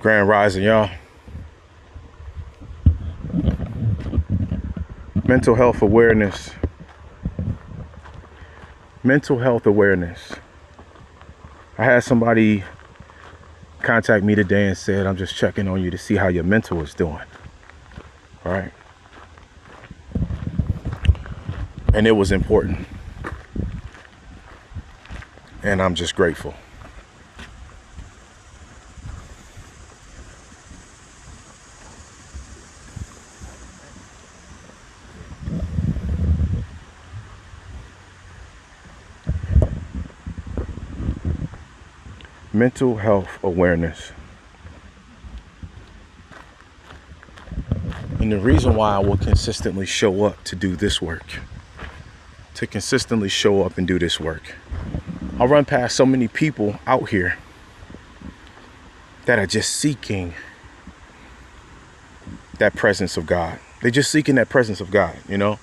Grand Rising, y'all. Mental health awareness. Mental health awareness. I had somebody contact me today and said, I'm just checking on you to see how your mental is doing. All right. And it was important. And I'm just grateful. Mental health awareness. And the reason why I will consistently show up to do this work, to consistently show up and do this work. I run past so many people out here that are just seeking that presence of God. They're just seeking that presence of God, you know?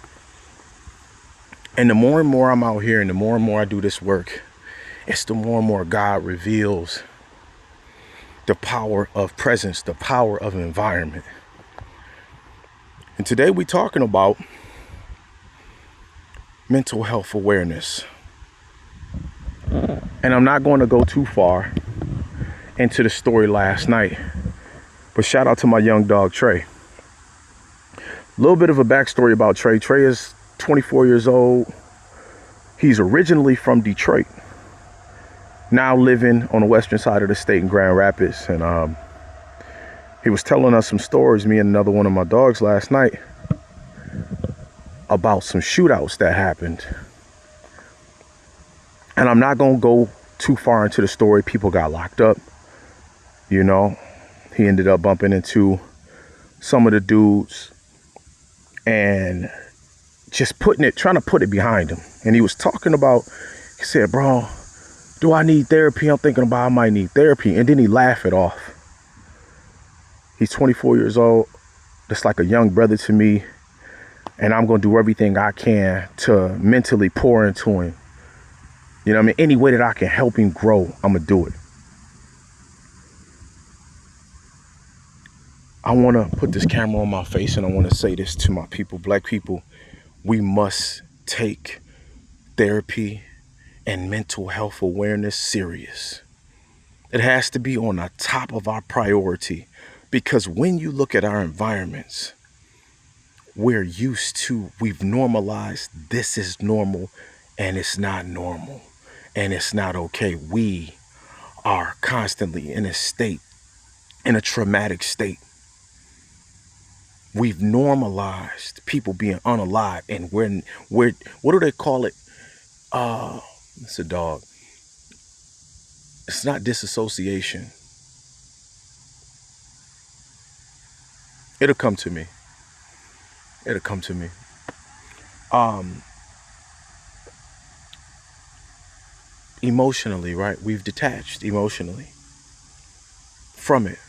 And the more and more I'm out here and the more I do this work, it's the more and more God reveals the power of presence, the power of environment. And today we're talking about mental health awareness. And I'm not going to go too far into the story last night, but shout out to my young dog, Trey. A little bit of a backstory about Trey. Trey is 24 years old. He's originally from Detroit, now living on the western side of the state in Grand Rapids. And he was telling us some stories, me and another one of my dogs last night, about some shootouts that happened. And I'm not going to go too far into the story. People got locked up. You know, he ended up bumping into some of the dudes and just trying to put it behind him. And he was talking about, he said, bro, do I need therapy? I'm thinking about I might need therapy. And then he laughed it off. He's 24 years old. That's like a young brother to me. And I'm going to do everything I can to mentally pour into him. You know what I mean? Any way that I can help him grow, I'm going to do it. I want to put this camera on my face and I want to say this to my people, black people. We must take therapy and mental health awareness serious. It has to be on the top of our priority, because when you look at our environments, we've normalized this is normal, and it's not normal, and it's not okay. We are constantly in a traumatic state. We've normalized people being unalive, and we're what do they call it? It's a dog. It's not disassociation. It'll come to me. Emotionally, right? We've detached emotionally from it.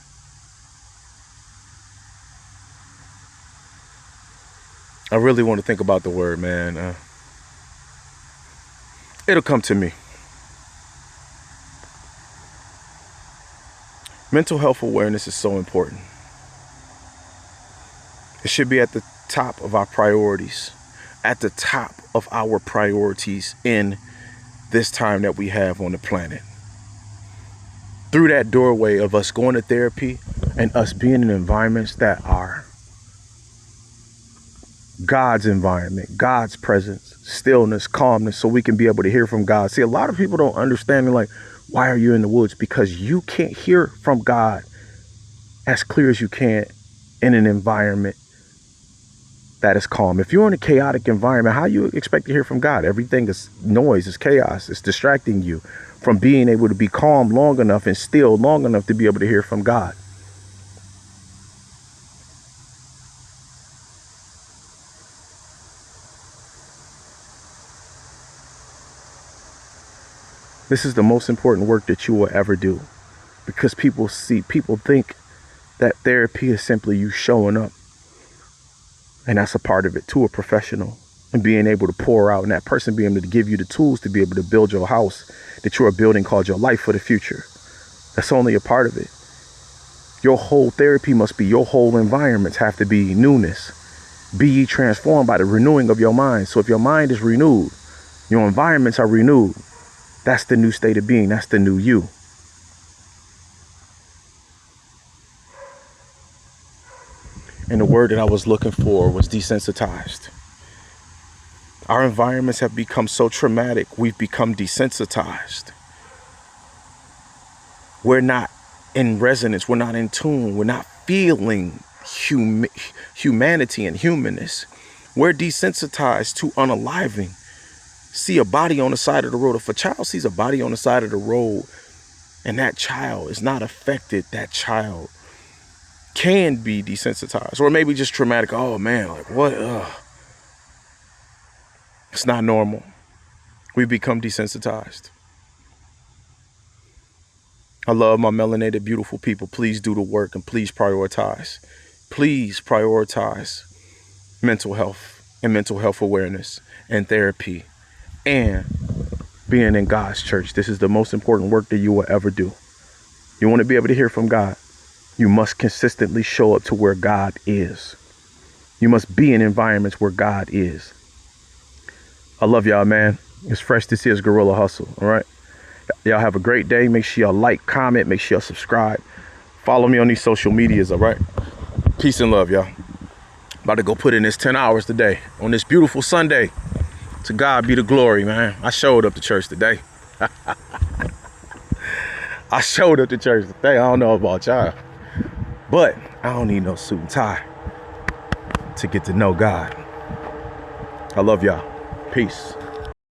I really want to think about the word, man. It'll come to me. Mental health awareness is so important. It should be at the top of our priorities, in this time that we have on the planet. Through that doorway of us going to therapy and us being in environments that are God's environment, God's presence, stillness, calmness, so we can be able to hear from God. See, a lot of people don't understand, like, why are you in the woods? Because you can't hear from God as clear as you can in an environment that is calm. If you're in a chaotic environment, how you expect to hear from God? Everything is noise, is chaos, it's distracting you from being able to be calm long enough and still long enough to be able to hear from God. This is the most important work that you will ever do, because people think that therapy is simply you showing up, and that's a part of it, to a professional, and being able to pour out, and that person being able to give you the tools to be able to build your house that you are building, called your life for the future. That's only a part of it. Your whole therapy must be, your whole environments have to be newness. Be ye transformed by the renewing of your mind. So if your mind is renewed, your environments are renewed. That's the new state of being. That's the new you. And the word that I was looking for was desensitized. Our environments have become so traumatic, we've become desensitized. We're not in resonance. We're not in tune. We're not feeling humanity and humanness. We're desensitized to unaliving. See a body on the side of the road. If a child sees a body on the side of the road and that child is not affected, that child can be desensitized, or maybe just traumatic. Oh man, like what? It's not normal. We become desensitized. I love my melanated, beautiful people. Please do the work and please prioritize. Please prioritize mental health and mental health awareness and therapy and being in God's church. This is the most important work that you will ever do. You want to be able to hear from God, you must consistently show up to where God is. You must be in environments where God is. I love y'all, man. It's fresh. This is Guerrilla Hustle. All right. Y'all have a great day. Make sure y'all like, comment, make sure y'all subscribe. Follow me on these social medias. All right. Peace and love, y'all. About to go put in this 10 hours today on this beautiful Sunday. To God be the glory, man. I showed up to church today. I showed up to church today. I don't know about y'all, but I don't need no suit and tie to get to know God. I love y'all. Peace.